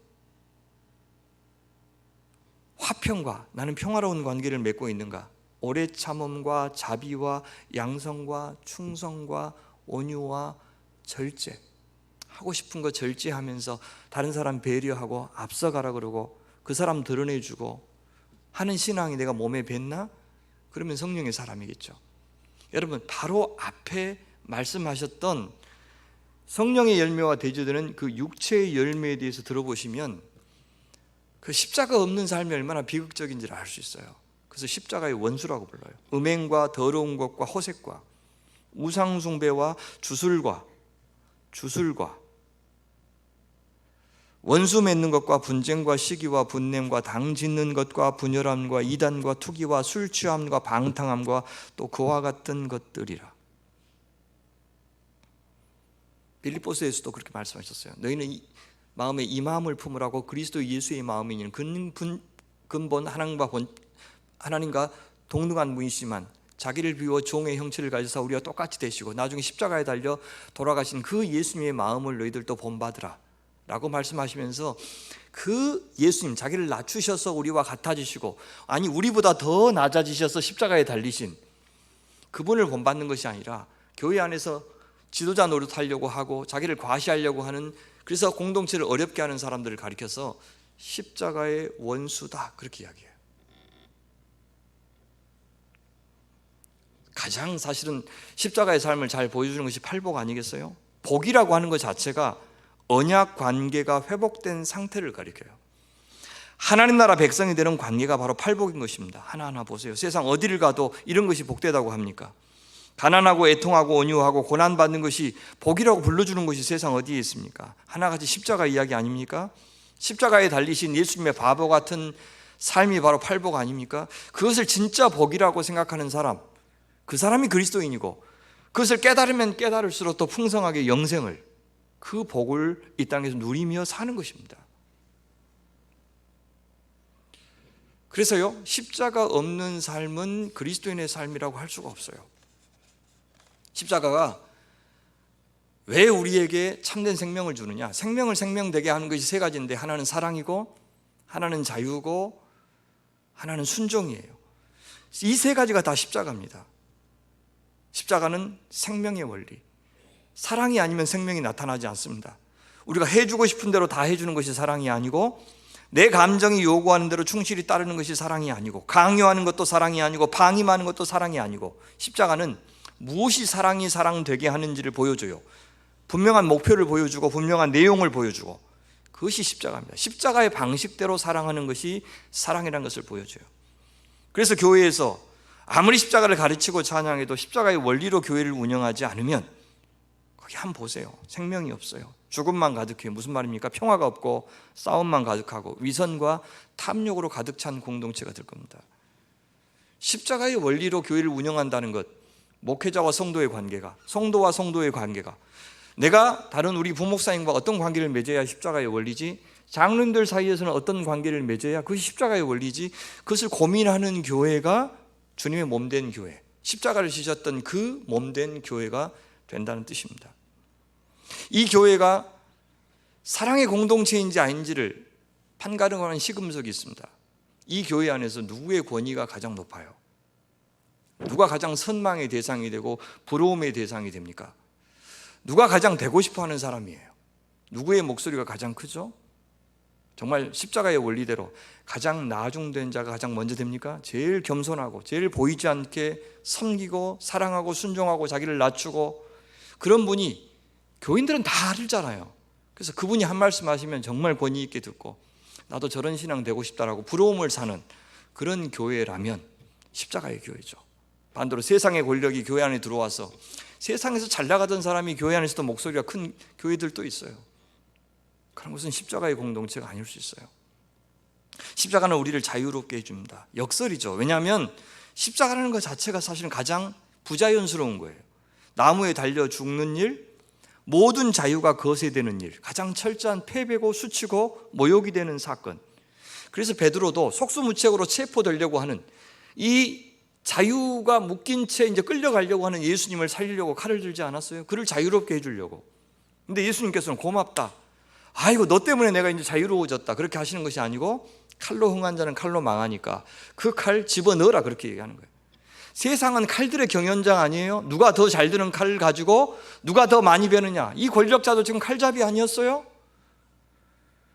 화평과, 나는 평화로운 관계를 맺고 있는가? 오래 참음과 자비와 양성과 충성과 온유와 절제, 하고 싶은 거 절제하면서 다른 사람 배려하고 앞서가라 그러고 그 사람 드러내주고 하는 신앙이 내가 몸에 뱄나? 그러면 성령의 사람이겠죠. 여러분, 바로 앞에 말씀하셨던 성령의 열매와 대조되는 그 육체의 열매에 대해서 들어보시면 그 십자가 없는 삶이 얼마나 비극적인지를 알 수 있어요. 그래서 십자가의 원수라고 불러요. 음행과 더러운 것과 호색과 우상숭배와 주술과 원수 맺는 것과 분쟁과 시기와 분냄과 당 짓는 것과 분열함과 이단과 투기와 술 취함과 방탕함과 또 그와 같은 것들이라. 빌립보서에서도 그렇게 말씀하셨어요. 너희는 마음에 이 마음을 품으라고 그리스도 예수의 마음이니 근본 하나님과 동등한 분이시지만 자기를 비워 종의 형체를 가지사 우리와 똑같이 되시고 나중에 십자가에 달려 돌아가신 그 예수님의 마음을 너희들도 본받으라 라고 말씀하시면서 그 예수님, 자기를 낮추셔서 우리와 같아지시고 아니 우리보다 더 낮아지셔서 십자가에 달리신 그분을 본받는 것이 아니라 교회 안에서 지도자 노릇하려고 하고 자기를 과시하려고 하는, 그래서 공동체를 어렵게 하는 사람들을 가리켜서 십자가의 원수다 그렇게 이야기해요. 가장 사실은 십자가의 삶을 잘 보여주는 것이 팔복 아니겠어요? 복이라고 하는 것 자체가 언약 관계가 회복된 상태를 가리켜요. 하나님 나라 백성이 되는 관계가 바로 팔복인 것입니다. 하나하나 보세요. 세상 어디를 가도 이런 것이 복되다고 합니까? 가난하고 애통하고 온유하고 고난받는 것이 복이라고 불러주는 것이 세상 어디에 있습니까? 하나같이 십자가 이야기 아닙니까? 십자가에 달리신 예수님의 바보 같은 삶이 바로 팔복 아닙니까? 그것을 진짜 복이라고 생각하는 사람, 그 사람이 그리스도인이고 그것을 깨달으면 깨달을수록 더 풍성하게 영생을, 그 복을 이 땅에서 누리며 사는 것입니다. 그래서요, 십자가 없는 삶은 그리스도인의 삶이라고 할 수가 없어요. 십자가가 왜 우리에게 참된 생명을 주느냐? 생명을 생명되게 하는 것이 세 가지인데 하나는 사랑이고 하나는 자유고 하나는 순종이에요. 이 세 가지가 다 십자가입니다. 십자가는 생명의 원리, 사랑이 아니면 생명이 나타나지 않습니다. 우리가 해주고 싶은 대로 다 해주는 것이 사랑이 아니고 내 감정이 요구하는 대로 충실히 따르는 것이 사랑이 아니고 강요하는 것도 사랑이 아니고 방임하는 것도 사랑이 아니고 십자가는 무엇이 사랑이 사랑되게 하는지를 보여줘요. 분명한 목표를 보여주고 분명한 내용을 보여주고, 그것이 십자가입니다. 십자가의 방식대로 사랑하는 것이 사랑이라는 것을 보여줘요. 그래서 교회에서 아무리 십자가를 가르치고 찬양해도 십자가의 원리로 교회를 운영하지 않으면 거기 한번 보세요. 생명이 없어요. 죽음만 가득해요. 무슨 말입니까? 평화가 없고 싸움만 가득하고 위선과 탐욕으로 가득 찬 공동체가 될 겁니다. 십자가의 원리로 교회를 운영한다는 것, 목회자와 성도의 관계가, 성도와 성도의 관계가, 내가 다른 우리 부목사님과 어떤 관계를 맺어야 십자가의 원리지, 장로님들 사이에서는 어떤 관계를 맺어야 그것이 십자가의 원리지, 그것을 고민하는 교회가 주님의 몸된 교회, 십자가를 지셨던 그 몸된 교회가 된다는 뜻입니다. 이 교회가 사랑의 공동체인지 아닌지를 판가름하는 시금석이 있습니다. 이 교회 안에서 누구의 권위가 가장 높아요? 누가 가장 선망의 대상이 되고 부러움의 대상이 됩니까? 누가 가장 되고 싶어하는 사람이에요? 누구의 목소리가 가장 크죠? 정말 십자가의 원리대로 가장 나중된 자가 가장 먼저 됩니까? 제일 겸손하고 제일 보이지 않게 섬기고 사랑하고 순종하고 자기를 낮추고, 그런 분이 교인들은 다 알잖아요. 그래서 그분이 한 말씀 하시면 정말 권위 있게 듣고 나도 저런 신앙 되고 싶다라고 부러움을 사는 그런 교회라면 십자가의 교회죠. 반대로 세상의 권력이 교회 안에 들어와서 세상에서 잘 나가던 사람이 교회 안에서도 목소리가 큰 교회들도 있어요. 그런 것은 십자가의 공동체가 아닐 수 있어요. 십자가는 우리를 자유롭게 해줍니다. 역설이죠. 왜냐하면 십자가라는 것 자체가 사실은 가장 부자연스러운 거예요. 나무에 달려 죽는 일, 모든 자유가 거세되는 일, 가장 철저한 패배고 수치고 모욕이 되는 사건. 그래서 베드로도 속수무책으로 체포되려고 하는, 이 자유가 묶인 채 이제 끌려가려고 하는 예수님을 살리려고 칼을 들지 않았어요? 그를 자유롭게 해주려고. 근데 예수님께서는 고맙다, 아이고 너 때문에 내가 이제 자유로워졌다, 그렇게 하시는 것이 아니고 칼로 흥한 자는 칼로 망하니까 그 칼 집어넣어라, 그렇게 얘기하는 거예요. 세상은 칼들의 경연장 아니에요? 누가 더 잘 드는 칼을 가지고 누가 더 많이 베느냐. 이 권력자도 지금 칼잡이 아니었어요?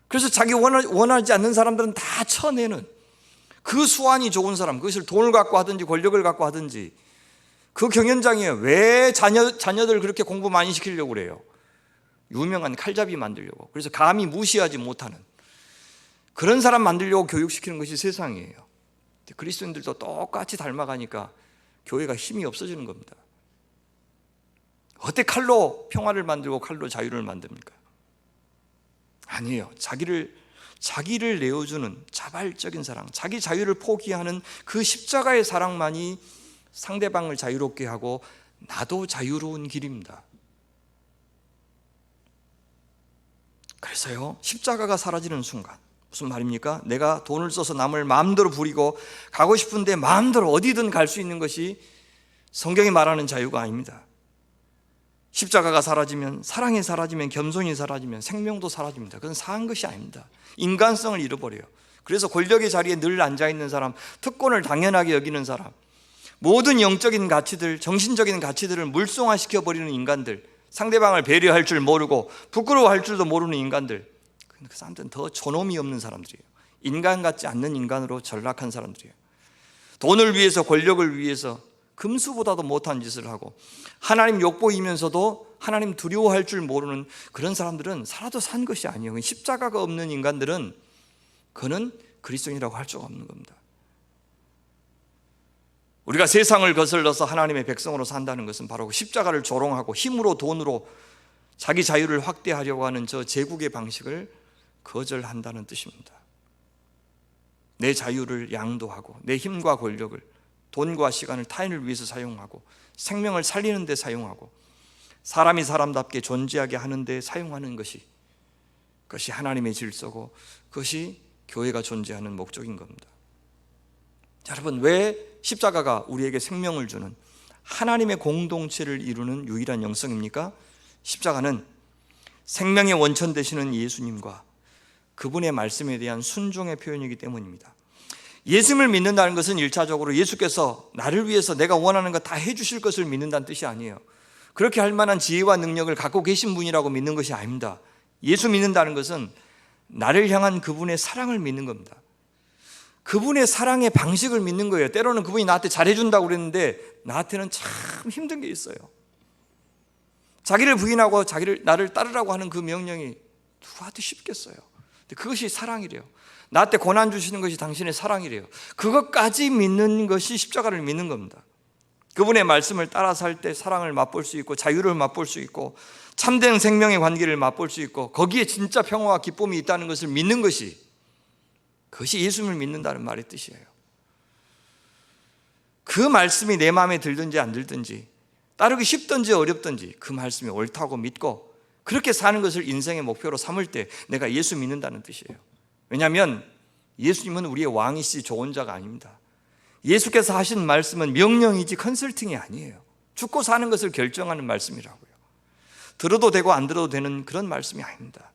그래서 자기 원하지 않는 사람들은 다 쳐내는, 그 수완이 좋은 사람, 그것을 돈을 갖고 하든지 권력을 갖고 하든지 그 경연장이에요. 왜 자녀들 그렇게 공부 많이 시키려고 그래요? 유명한 칼잡이 만들려고. 그래서 감히 무시하지 못하는 그런 사람 만들려고 교육시키는 것이 세상이에요. 그리스도인들도 똑같이 닮아가니까 교회가 힘이 없어지는 겁니다. 어떻게 칼로 평화를 만들고 칼로 자유를 만듭니까? 아니에요. 자기를 내어주는 자발적인 사랑, 자기 자유를 포기하는 그 십자가의 사랑만이 상대방을 자유롭게 하고 나도 자유로운 길입니다. 그래서요, 십자가가 사라지는 순간, 무슨 말입니까? 내가 돈을 써서 남을 마음대로 부리고 가고 싶은데 마음대로 어디든 갈 수 있는 것이 성경이 말하는 자유가 아닙니다. 십자가가 사라지면, 사랑이 사라지면, 겸손이 사라지면 생명도 사라집니다. 그건 사한 것이 아닙니다. 인간성을 잃어버려요. 그래서 권력의 자리에 늘 앉아있는 사람, 특권을 당연하게 여기는 사람, 모든 영적인 가치들, 정신적인 가치들을 물성화시켜버리는 인간들, 상대방을 배려할 줄 모르고 부끄러워할 줄도 모르는 인간들, 그 사람들은 더 존엄이 없는 사람들이에요. 인간 같지 않는 인간으로 전락한 사람들이에요. 돈을 위해서, 권력을 위해서 금수보다도 못한 짓을 하고 하나님 욕보이면서도 하나님 두려워할 줄 모르는 그런 사람들은 살아도 산 것이 아니에요. 십자가가 없는 인간들은 그는 그리스도인이라고 할 수가 없는 겁니다. 우리가 세상을 거슬러서 하나님의 백성으로 산다는 것은 바로 십자가를 조롱하고 힘으로 돈으로 자기 자유를 확대하려고 하는 저 제국의 방식을 거절한다는 뜻입니다. 내 자유를 양도하고 내 힘과 권력을, 돈과 시간을 타인을 위해서 사용하고 생명을 살리는 데 사용하고 사람이 사람답게 존재하게 하는 데 사용하는 것이, 그것이 하나님의 질서고 그것이 교회가 존재하는 목적인 겁니다. 자, 여러분, 왜 십자가가 우리에게 생명을 주는 하나님의 공동체를 이루는 유일한 영성입니까? 십자가는 생명의 원천 되시는 예수님과 그분의 말씀에 대한 순종의 표현이기 때문입니다. 예수님을 믿는다는 것은 1차적으로 예수께서 나를 위해서 내가 원하는 거 다 해주실 것을 믿는다는 뜻이 아니에요. 그렇게 할 만한 지혜와 능력을 갖고 계신 분이라고 믿는 것이 아닙니다. 예수 믿는다는 것은 나를 향한 그분의 사랑을 믿는 겁니다. 그분의 사랑의 방식을 믿는 거예요. 때로는 그분이 나한테 잘해준다고 그랬는데 나한테는 참 힘든 게 있어요. 자기를 부인하고 나를 따르라고 하는 그 명령이 누구한테 쉽겠어요? 근데 그것이 사랑이래요. 나한테 고난 주시는 것이 당신의 사랑이래요. 그것까지 믿는 것이 십자가를 믿는 겁니다. 그분의 말씀을 따라 살 때 사랑을 맛볼 수 있고 자유를 맛볼 수 있고 참된 생명의 관계를 맛볼 수 있고 거기에 진짜 평화와 기쁨이 있다는 것을 믿는 것이, 그것이 예수님을 믿는다는 말의 뜻이에요. 그 말씀이 내 마음에 들든지 안 들든지, 따르기 쉽든지 어렵든지 그 말씀이 옳다고 믿고 그렇게 사는 것을 인생의 목표로 삼을 때 내가 예수 믿는다는 뜻이에요. 왜냐하면 예수님은 우리의 왕이시지 조언자가 아닙니다. 예수께서 하신 말씀은 명령이지 컨설팅이 아니에요. 죽고 사는 것을 결정하는 말씀이라고요. 들어도 되고 안 들어도 되는 그런 말씀이 아닙니다.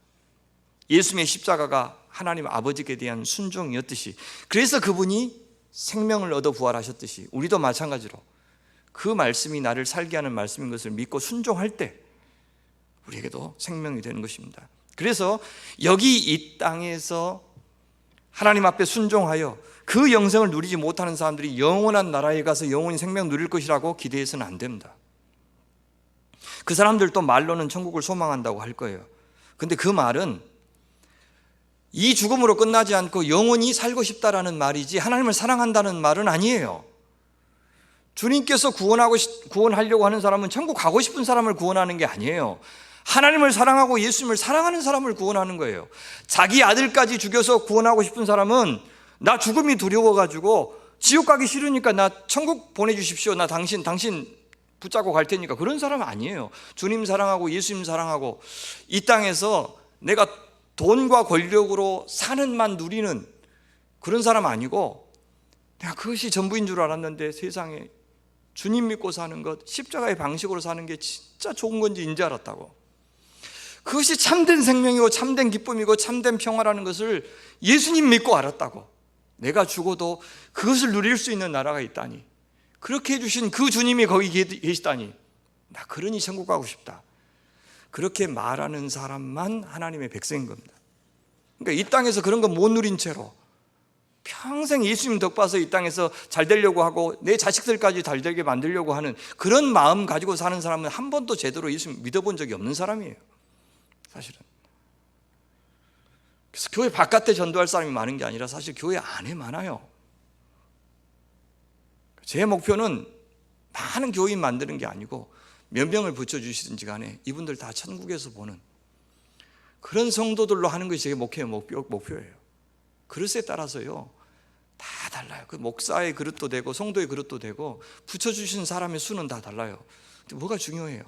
예수님의 십자가가 하나님 아버지께 대한 순종이었듯이, 그래서 그분이 생명을 얻어 부활하셨듯이 우리도 마찬가지로 그 말씀이 나를 살게 하는 말씀인 것을 믿고 순종할 때 우리에게도 생명이 되는 것입니다. 그래서 여기 이 땅에서 하나님 앞에 순종하여 그 영생을 누리지 못하는 사람들이 영원한 나라에 가서 영원히 생명 누릴 것이라고 기대해서는 안 됩니다. 그 사람들도 말로는 천국을 소망한다고 할 거예요. 근데 그 말은 이 죽음으로 끝나지 않고 영원히 살고 싶다라는 말이지 하나님을 사랑한다는 말은 아니에요. 주님께서 구원하려고 하는 사람은 천국 가고 싶은 사람을 구원하는 게 아니에요. 하나님을 사랑하고 예수님을 사랑하는 사람을 구원하는 거예요. 자기 아들까지 죽여서 구원하고 싶은 사람은 나 죽음이 두려워가지고 지옥 가기 싫으니까 나 천국 보내주십시오, 나 당신 붙잡고 갈 테니까, 그런 사람 아니에요. 주님 사랑하고 예수님 사랑하고 이 땅에서 내가 돈과 권력으로 사는만 누리는 그런 사람 아니고, 내가 그것이 전부인 줄 알았는데 세상에 주님 믿고 사는 것, 십자가의 방식으로 사는 게 진짜 좋은 건지 인지 알았다고. 그것이 참된 생명이고 참된 기쁨이고 참된 평화라는 것을 예수님 믿고 알았다고. 내가 죽어도 그것을 누릴 수 있는 나라가 있다니, 그렇게 해주신 그 주님이 거기 계시다니, 나 그러니 천국 가고 싶다. 그렇게 말하는 사람만 하나님의 백성인 겁니다. 그러니까 이 땅에서 그런 거 못 누린 채로 평생 예수님 덕봐서 이 땅에서 잘 되려고 하고 내 자식들까지 잘 되게 만들려고 하는 그런 마음 가지고 사는 사람은 한 번도 제대로 예수님 믿어본 적이 없는 사람이에요, 사실은. 그래서 교회 바깥에 전도할 사람이 많은 게 아니라 사실 교회 안에 많아요. 제 목표는 많은 교인 만드는 게 아니고 몇 명을 붙여주시든지 간에 이분들 다 천국에서 보는 그런 성도들로 하는 것이 제 목표예요. 그릇에 따라서요 다 달라요. 그 목사의 그릇도 되고 성도의 그릇도 되고 붙여주신 사람의 수는 다 달라요. 근데 뭐가 중요해요?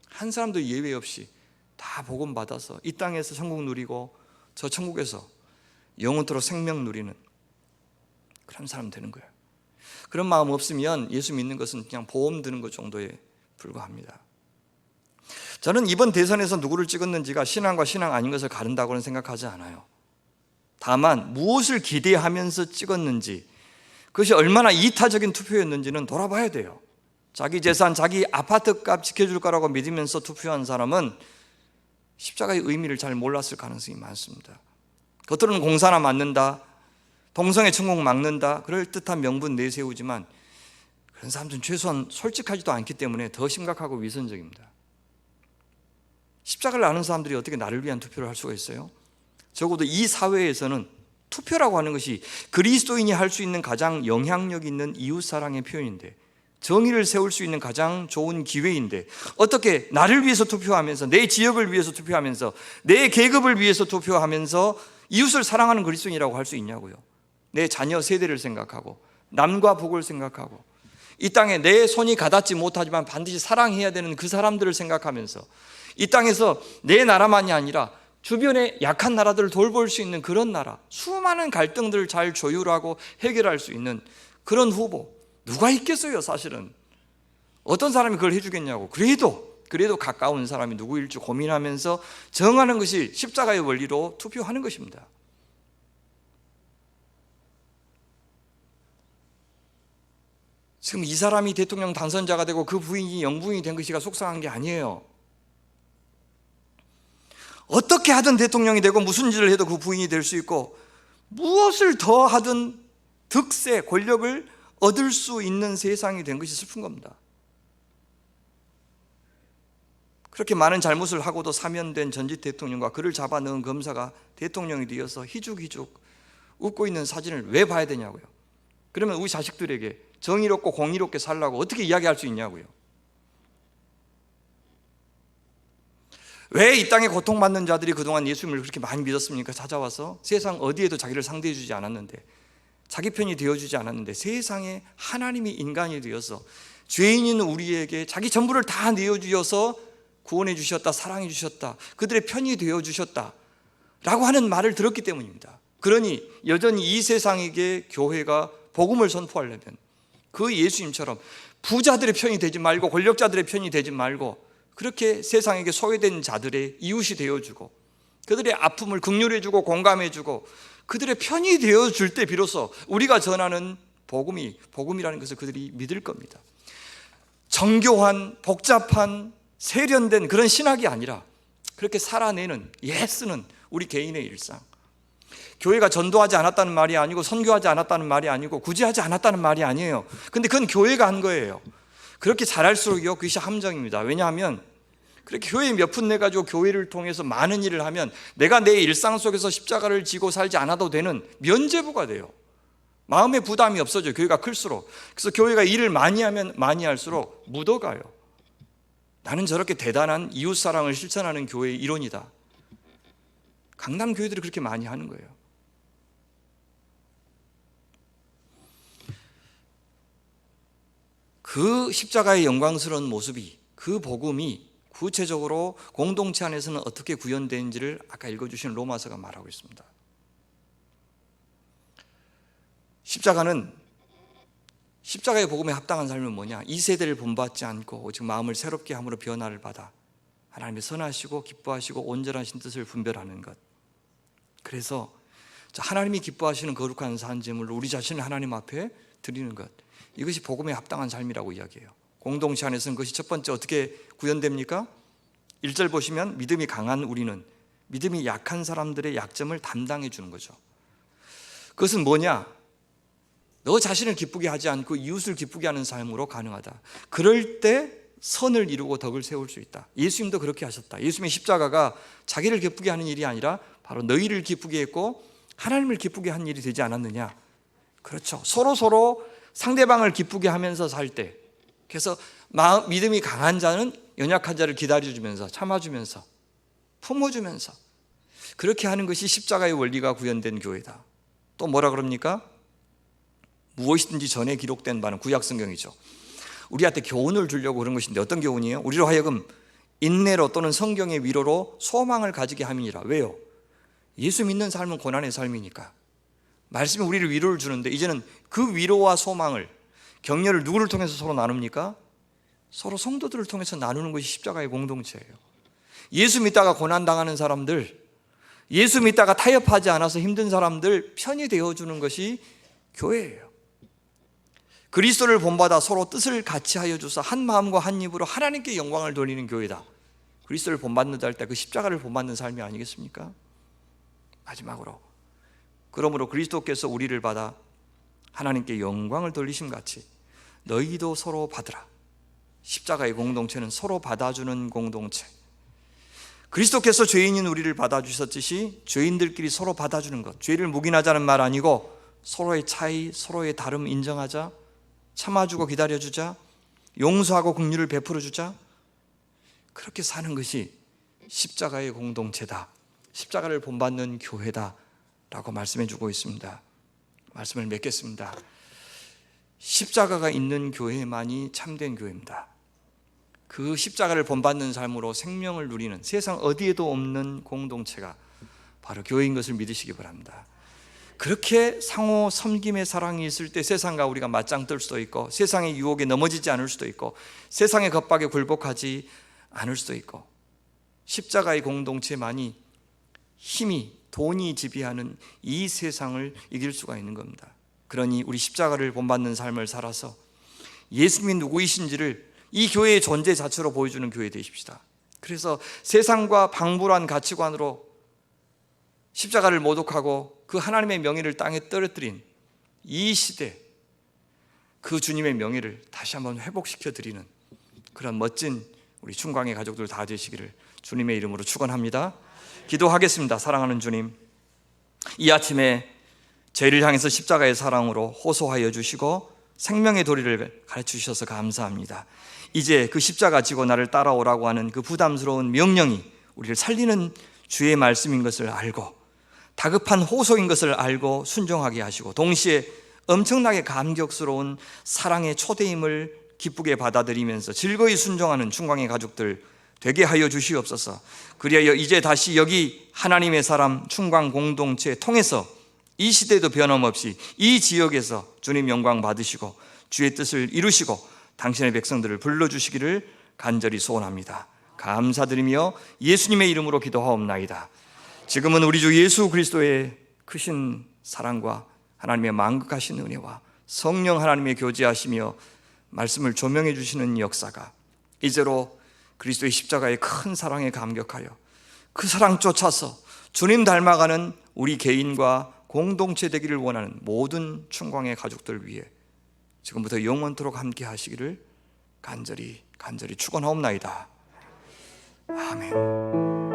한 사람도 예외 없이 다 복음 받아서 이 땅에서 천국 누리고 저 천국에서 영원토록 생명 누리는 그런 사람 되는 거예요. 그런 마음 없으면 예수 믿는 것은 그냥 보험 드는 것 정도에 불과합니다. 저는 이번 대선에서 누구를 찍었는지가 신앙과 신앙 아닌 것을 가른다고는 생각하지 않아요. 다만 무엇을 기대하면서 찍었는지, 그것이 얼마나 이타적인 투표였는지는 돌아봐야 돼요. 자기 재산, 자기 아파트값 지켜줄 거라고 믿으면서 투표한 사람은 십자가의 의미를 잘 몰랐을 가능성이 많습니다. 겉으로는 공사나 맞는다, 동성애 천국 막는다, 그럴듯한 명분 내세우지만 그런 사람들은 최소한 솔직하지도 않기 때문에 더 심각하고 위선적입니다. 십자가를 아는 사람들이 어떻게 나를 위한 투표를 할 수가 있어요? 적어도 이 사회에서는 투표라고 하는 것이 그리스도인이 할 수 있는 가장 영향력 있는 이웃사랑의 표현인데, 정의를 세울 수 있는 가장 좋은 기회인데, 어떻게 나를 위해서 투표하면서, 내 지역을 위해서 투표하면서, 내 계급을 위해서 투표하면서 이웃을 사랑하는 그리스도인이라고 할 수 있냐고요. 내 자녀 세대를 생각하고 남과 북을 생각하고 이 땅에 내 손이 가닿지 못하지만 반드시 사랑해야 되는 그 사람들을 생각하면서 이 땅에서 내 나라만이 아니라 주변의 약한 나라들을 돌볼 수 있는 그런 나라, 수많은 갈등들을 잘 조율하고 해결할 수 있는 그런 후보 누가 있겠어요? 사실은 어떤 사람이 그걸 해주겠냐고. 그래도 가까운 사람이 누구일지 고민하면서 정하는 것이 십자가의 원리로 투표하는 것입니다. 지금 이 사람이 대통령 당선자가 되고 그 부인이 영부인이 된 것이가 속상한 게 아니에요. 어떻게 하든 대통령이 되고 무슨 짓을 해도 그 부인이 될 수 있고 무엇을 더 하든 득세, 권력을 얻을 수 있는 세상이 된 것이 슬픈 겁니다. 그렇게 많은 잘못을 하고도 사면된 전직 대통령과 그를 잡아넣은 검사가 대통령이 되어서 희죽희죽 웃고 있는 사진을 왜 봐야 되냐고요. 그러면 우리 자식들에게 정의롭고 공의롭게 살라고 어떻게 이야기할 수 있냐고요. 왜 이 땅에 고통받는 자들이 그동안 예수님을 그렇게 많이 믿었습니까? 찾아와서 세상 어디에도 자기를 상대해 주지 않았는데, 자기 편이 되어주지 않았는데, 세상에 하나님이 인간이 되어서 죄인인 우리에게 자기 전부를 다 내어주어서 구원해 주셨다, 사랑해 주셨다, 그들의 편이 되어주셨다 라고 하는 말을 들었기 때문입니다. 그러니 여전히 이 세상에게 교회가 복음을 선포하려면 그 예수님처럼 부자들의 편이 되지 말고 권력자들의 편이 되지 말고 그렇게 세상에게 소외된 자들의 이웃이 되어주고 그들의 아픔을 긍휼해주고 공감해주고 그들의 편이 되어줄 때 비로소 우리가 전하는 복음이라는 것을 그들이 믿을 겁니다. 정교한 복잡한 세련된 그런 신학이 아니라 그렇게 살아내는, 예쓰는 우리 개인의 일상. 교회가 전도하지 않았다는 말이 아니고 선교하지 않았다는 말이 아니고 구제하지 않았다는 말이 아니에요. 근데 그건 교회가 한 거예요. 그렇게 잘할수록요 그것이 함정입니다. 왜냐하면 그렇게 교회 몇 푼 내가지고 교회를 통해서 많은 일을 하면 내가 내 일상 속에서 십자가를 지고 살지 않아도 되는 면죄부가 돼요. 마음의 부담이 없어져요. 교회가 클수록. 그래서 교회가 일을 많이 하면 많이 할수록 묻어가요. 나는 저렇게 대단한 이웃사랑을 실천하는 교회의 일원이다. 강남 교회들이 그렇게 많이 하는 거예요. 그 십자가의 영광스러운 모습이, 그 복음이 구체적으로 공동체 안에서는 어떻게 구현되는지를 아까 읽어주신 로마서가 말하고 있습니다. 십자가의 복음에 합당한 삶은 뭐냐? 이 세대를 본받지 않고 오직 마음을 새롭게 함으로 변화를 받아 하나님의 선하시고 기뻐하시고 온전하신 뜻을 분별하는 것. 그래서 하나님이 기뻐하시는 거룩한 산제물로 우리 자신을 하나님 앞에 드리는 것, 이것이 복음에 합당한 삶이라고 이야기해요. 공동체 안에서는 그것이 첫 번째 어떻게 구현됩니까? 1절 보시면 믿음이 강한 우리는 믿음이 약한 사람들의 약점을 담당해 주는 거죠. 그것은 뭐냐? 너 자신을 기쁘게 하지 않고 이웃을 기쁘게 하는 삶으로 가능하다. 그럴 때 선을 이루고 덕을 세울 수 있다. 예수님도 그렇게 하셨다. 예수님의 십자가가 자기를 기쁘게 하는 일이 아니라 바로 너희를 기쁘게 했고 하나님을 기쁘게 한 일이 되지 않았느냐? 그렇죠. 서로 상대방을 기쁘게 하면서 살 때, 그래서 믿음이 강한 자는 연약한 자를 기다려주면서 참아주면서 품어주면서 그렇게 하는 것이 십자가의 원리가 구현된 교회다. 또 뭐라 그럽니까? 무엇이든지 전에 기록된 바는 구약 성경이죠. 우리한테 교훈을 주려고 그런 것인데 어떤 교훈이에요? 우리로 하여금 인내로 또는 성경의 위로로 소망을 가지게 함이니라. 왜요? 예수 믿는 삶은 고난의 삶이니까. 말씀이 우리를 위로를 주는데 이제는 그 위로와 소망을, 격려를 누구를 통해서 서로 나눕니까? 서로 성도들을 통해서 나누는 것이 십자가의 공동체예요. 예수 믿다가 고난당하는 사람들, 예수 믿다가 타협하지 않아서 힘든 사람들 편이 되어주는 것이 교회예요. 그리스도를 본받아 서로 뜻을 같이 하여 주사 한 마음과 한 입으로 하나님께 영광을 돌리는 교회다. 그리스도를 본받는다 할 때 그 십자가를 본받는 삶이 아니겠습니까? 마지막으로, 그러므로 그리스도께서 우리를 받아 하나님께 영광을 돌리심 같이 너희도 서로 받으라. 십자가의 공동체는 서로 받아주는 공동체. 그리스도께서 죄인인 우리를 받아주셨듯이 죄인들끼리 서로 받아주는 것, 죄를 묵인하자는 말 아니고 서로의 차이, 서로의 다름 인정하자, 참아주고 기다려주자, 용서하고 긍휼을 베풀어주자, 그렇게 사는 것이 십자가의 공동체다, 십자가를 본받는 교회다 라고 말씀해주고 있습니다. 말씀을 맺겠습니다. 십자가가 있는 교회만이 참된 교회입니다. 그 십자가를 본받는 삶으로 생명을 누리는 세상 어디에도 없는 공동체가 바로 교회인 것을 믿으시기 바랍니다. 그렇게 상호 섬김의 사랑이 있을 때 세상과 우리가 맞짱 뜰 수도 있고, 세상의 유혹에 넘어지지 않을 수도 있고, 세상의 겁박에 굴복하지 않을 수도 있고, 십자가의 공동체만이 힘이, 돈이 지배하는 이 세상을 이길 수가 있는 겁니다. 그러니 우리 십자가를 본받는 삶을 살아서 예수님이 누구이신지를 이 교회의 존재 자체로 보여주는 교회 되십시다. 그래서 세상과 방불한 가치관으로 십자가를 모독하고 그 하나님의 명예를 땅에 떨어뜨린 이 시대, 그 주님의 명예를 다시 한번 회복시켜 드리는 그런 멋진 우리 충광의 가족들 다 되시기를 주님의 이름으로 축원합니다. 기도하겠습니다. 사랑하는 주님, 이 아침에 저희를 향해서 십자가의 사랑으로 호소하여 주시고 생명의 도리를 가르쳐 주셔서 감사합니다. 이제 그 십자가 지고 나를 따라오라고 하는 그 부담스러운 명령이 우리를 살리는 주의 말씀인 것을 알고, 다급한 호소인 것을 알고 순종하게 하시고, 동시에 엄청나게 감격스러운 사랑의 초대임을 기쁘게 받아들이면서 즐거이 순종하는 충광의 가족들 되게 하여 주시옵소서. 그리하여 이제 다시 여기 하나님의 사람 충광 공동체 통해서 이 시대도 변함없이 이 지역에서 주님 영광 받으시고 주의 뜻을 이루시고 당신의 백성들을 불러주시기를 간절히 소원합니다. 감사드리며 예수님의 이름으로 기도하옵나이다. 지금은 우리 주 예수 그리스도의 크신 사랑과 하나님의 만극하신 은혜와 성령 하나님의 교제하시며 말씀을 조명해 주시는 역사가 이제로 그리스도의 십자가의 큰 사랑에 감격하여 그 사랑 쫓아서 주님 닮아가는 우리 개인과 공동체 되기를 원하는 모든 충광의 가족들 위해 지금부터 영원토록 함께 하시기를 간절히 축원하옵나이다. 아멘.